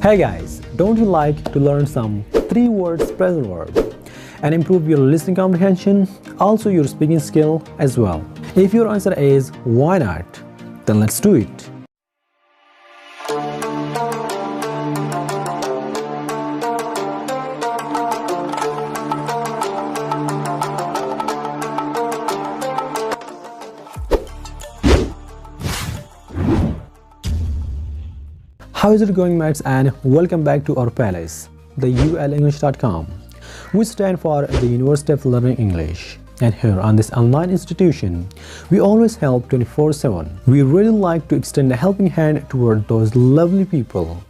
Hey guys, don't you like to learn some 3 words phrasal verb and improve your listening comprehension, also your speaking skill as well? If your answer is why not, then let's do it. How is it going, mates, and welcome back to our palace, the ulenglish.com, which stands for the University of Learning English. And here on this online institution, we always help 24/7. We really like to extend a helping hand toward those lovely people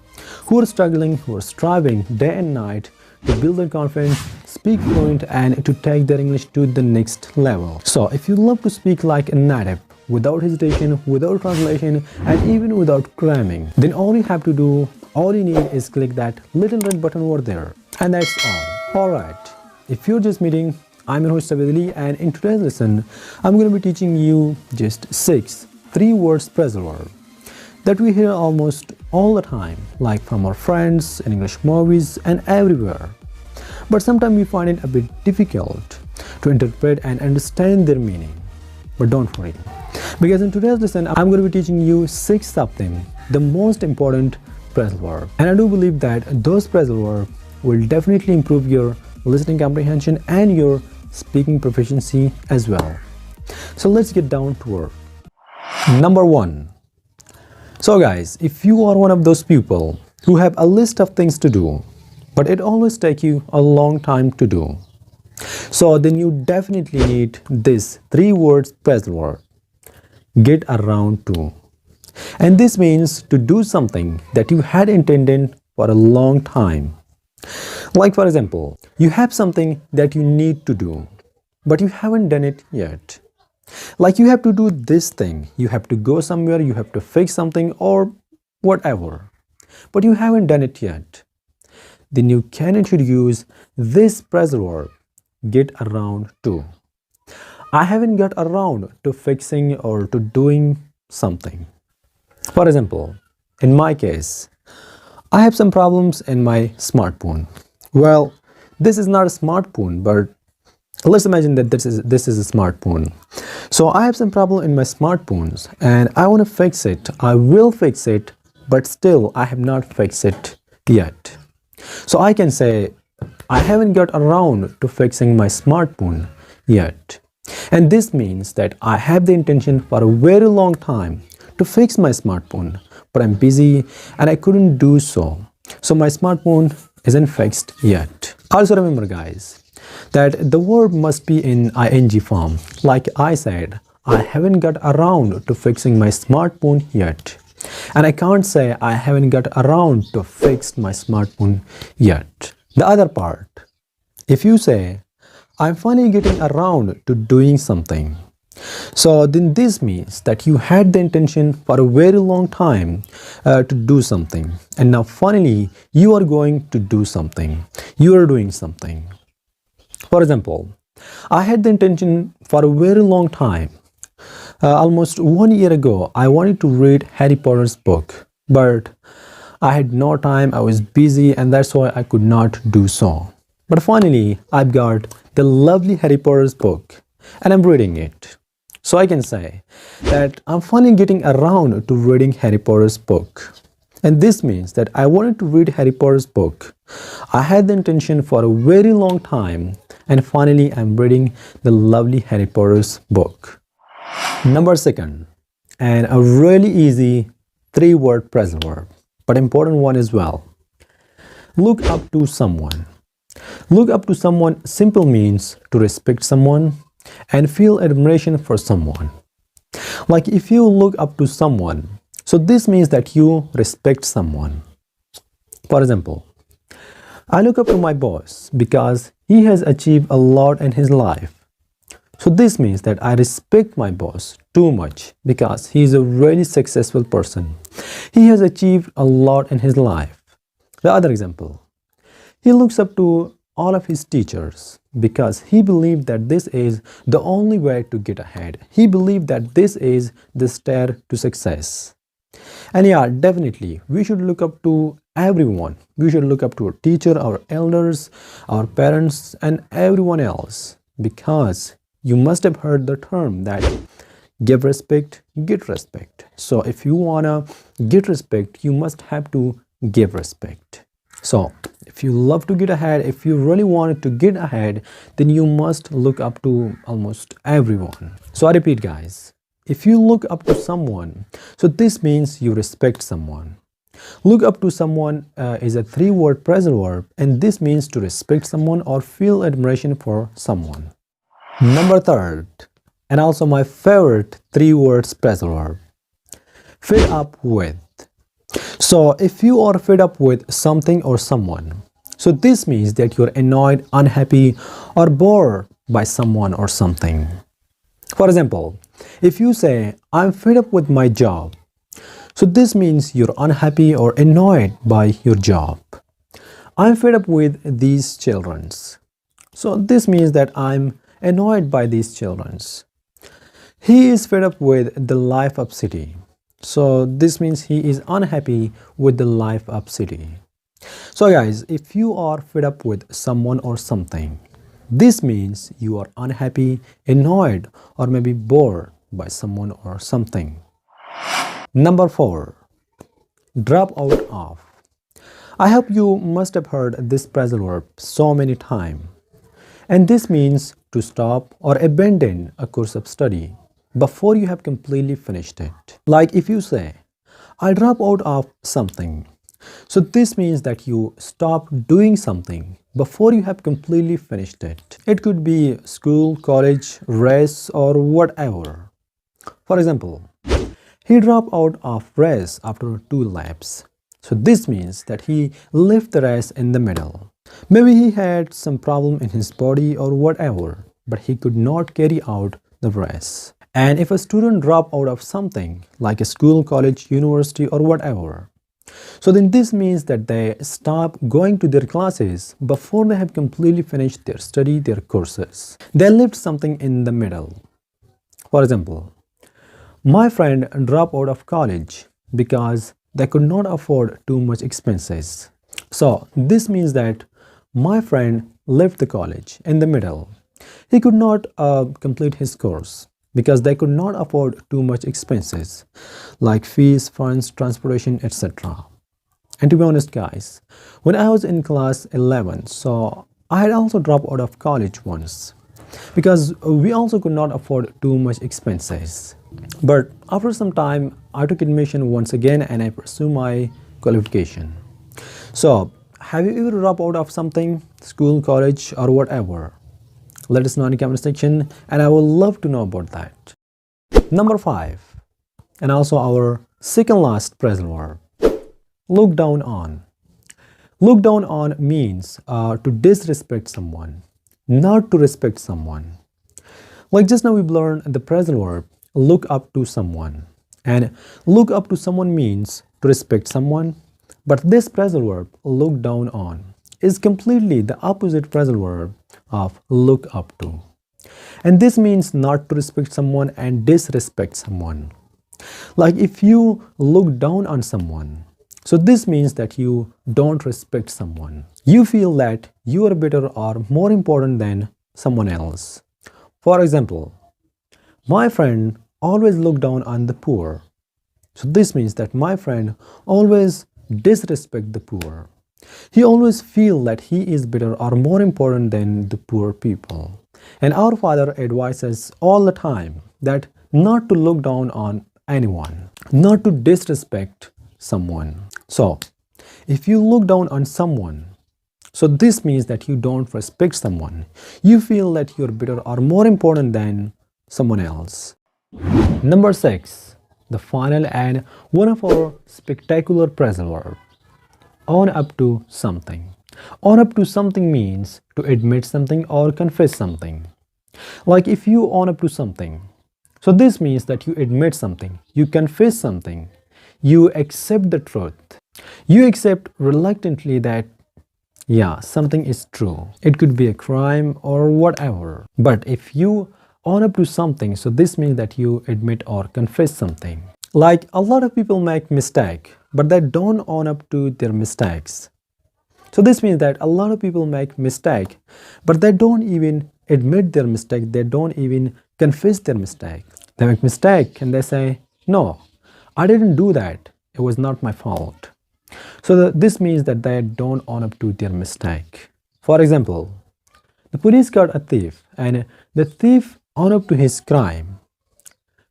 who are struggling, who are striving day and night to build their confidence, speak fluent, and to take their English to the next level. So if you love to speak like a native, without hesitation, without translation, and even without cramming, then all you have to do, all you need is click that little red button over there. And that's all. Alright, if you're just meeting, I'm your host Sabedali, and in today's lesson, I'm going to be teaching you just 6 3-word phrasal verb that we hear almost all the time, like from our friends, in English movies, and everywhere. But sometimes we find it a bit difficult to interpret and understand their meaning. But don't worry, because in today's lesson, I'm going to be teaching you 6 of them, the most important phrasal verb. And I do believe that those phrasal verbs will definitely improve your listening comprehension and your speaking proficiency as well. So let's get down to work. Number 1. So guys, if you are one of those people who have a list of things to do, but it always takes you a long time to do, so then you definitely need this 3-word phrasal verb, get around to. And this means to do something that you had intended for a long time. Like for example, you have something that you need to do, but you haven't done it yet. Like you have to do this thing, you have to go somewhere, you have to fix something or whatever, but you haven't done it yet. Then you can introduce this phrasal verb, get around to. I haven't got around to fixing or to doing something. For example, in my case, I have some problems in my smartphone. Well, this is not a smartphone, but let's imagine that this is a smartphone. So I have some problem in my smartphones and I want to fix it. I will fix it, but still I have not fixed it yet. So I can say I haven't got around to fixing my smartphone yet. And this means that I have the intention for a very long time to fix my smartphone, but I'm busy and I couldn't do so. So my smartphone isn't fixed yet. Also remember guys, that the verb must be in ing form. Like I said, I haven't got around to fixing my smartphone yet. And I can't say I haven't got around to fix my smartphone yet. The other part, if you say, I'm finally getting around to doing something, so then this means that you had the intention for a very long time to do something, and now finally you are going to do something, you are doing something. For example, I had the intention for a very long time, almost 1 year ago, I wanted to read Harry Potter's book, but I had no time, I was busy, and that's why I could not do so. But finally, I've got the lovely Harry Potter's book, and I'm reading it. So I can say that I'm finally getting around to reading Harry Potter's book. And this means that I wanted to read Harry Potter's book. I had the intention for a very long time, and finally I'm reading the lovely Harry Potter's book. Number 2, and a really easy 3-word phrasal verb, but important one as well. Look up to someone. Look up to someone simple means to respect someone and feel admiration for someone. Like if you look up to someone, so this means that you respect someone. For example, I look up to my boss because he has achieved a lot in his life. So this means that I respect my boss too much because he is a really successful person. He has achieved a lot in his life. The other example, he looks up to all of his teachers because he believed that this is the only way to get ahead. He believed that this is the stair to success. And yeah, definitely we should look up to everyone. We should look up to our teacher, our elders, our parents, and everyone else, because you must have heard the term that give respect, get respect. So if you wanna get respect, you must have to give respect. So if you love to get ahead, if you really wanted to get ahead, then you must look up to almost everyone. So I repeat, guys, if you look up to someone, so this means you respect someone. Look up to someone is a three-word phrasal verb, and this means to respect someone or feel admiration for someone. Number third, and also my favorite three-word phrasal verb, fed up with. So if you are fed up with something or someone, so this means that you're annoyed, unhappy, or bored by someone or something. For example, if you say, I'm fed up with my job, so this means you're unhappy or annoyed by your job. I'm fed up with these children. So this means that I'm annoyed by these children. He is fed up with the life of city. So this means he is unhappy with the life of city. So guys, if you are fed up with someone or something, this means you are unhappy, annoyed, or maybe bored by someone or something. Number 4, drop out of. I hope you must have heard this phrasal verb so many times. And this means to stop or abandon a course of study before you have completely finished it. Like if you say, I drop out of something. So this means that you stop doing something before you have completely finished it. It could be school, college, race, or whatever. For example, he dropped out of race after 2 laps. So this means that he left the race in the middle. Maybe he had some problem in his body or whatever, but he could not carry out the race. And if a student drop out of something like a school, college, university, or whatever, so then this means that they stop going to their classes before they have completely finished their study, their courses. They left something in the middle. For example, my friend dropped out of college because they could not afford too much expenses. So this means that my friend left the college in the middle. He could not complete his course because they could not afford too much expenses like fees, funds, transportation, etc. And to be honest, guys, when I was in class 11, so I had also dropped out of college once because we also could not afford too much expenses. But after some time, I took admission once again and I pursued my qualification. So, have you ever dropped out of something, school, college, or whatever? Let us know in the comment section and I would love to know about that. Number 5, and also our second last phrasal verb, look down on. Look down on means to disrespect someone, not to respect someone. Like just now we've learned the phrasal verb, look up to someone. And look up to someone means to respect someone. But this phrasal verb, look down on, is completely the opposite phrasal verb of look up to. And this means not to respect someone and disrespect someone. Like if you look down on someone, so this means that you don't respect someone. You feel that you are better or more important than someone else. For example, my friend always look down on the poor. So this means that my friend always disrespect the poor. He always feel that he is better or more important than the poor people. And our Father advises all the time that not to look down on anyone, not to disrespect someone. So, if you look down on someone, so this means that you don't respect someone. You feel that you're better or more important than someone else. Number 6, the final and one of our spectacular phrasal verb, own up to something. Own up to something means to admit something or confess something. Like if you own up to something, so this means that you admit something, you confess something, you accept the truth. You accept reluctantly that, yeah, something is true. It could be a crime or whatever. But if you own up to something, so this means that you admit or confess something. Like a lot of people make mistake, but they don't own up to their mistakes. So this means that a lot of people make mistake, but they don't even admit their mistake. They don't even confess their mistake. They make mistake and they say, no, I didn't do that. It was not my fault. So this means that they don't own up to their mistake. For example, the police caught a thief and the thief owned up to his crime.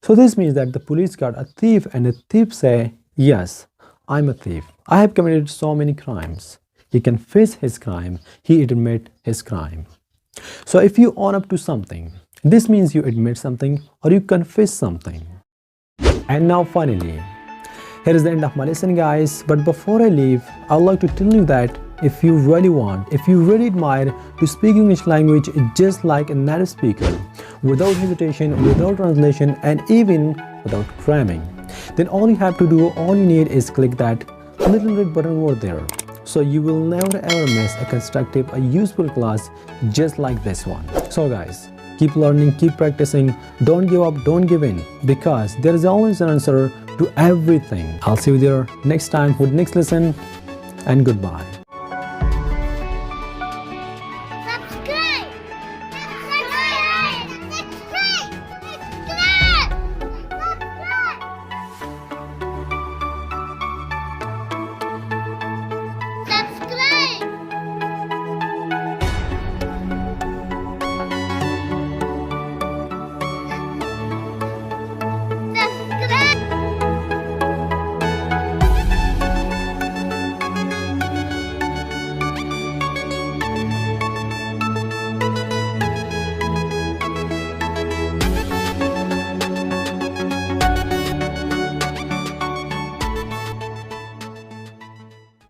So this means that the police caught a thief and the thief say, yes, I'm a thief. I have committed so many crimes. He confessed his crime. He admit his crime. So if you own up to something, this means you admit something or you confess something. And now finally, here is the end of my lesson, guys. But before I leave, I would like to tell you that if you really want, if you really admire to speak English language just like a native speaker, without hesitation, without translation, and even without cramming, then all you have to do, all you need is click that little red button over there. So you will never ever miss a constructive, a useful class just like this one. So guys, keep learning, keep practicing, don't give up, don't give in, because there is always an answer to everything. I'll see you there next time with next lesson, and goodbye.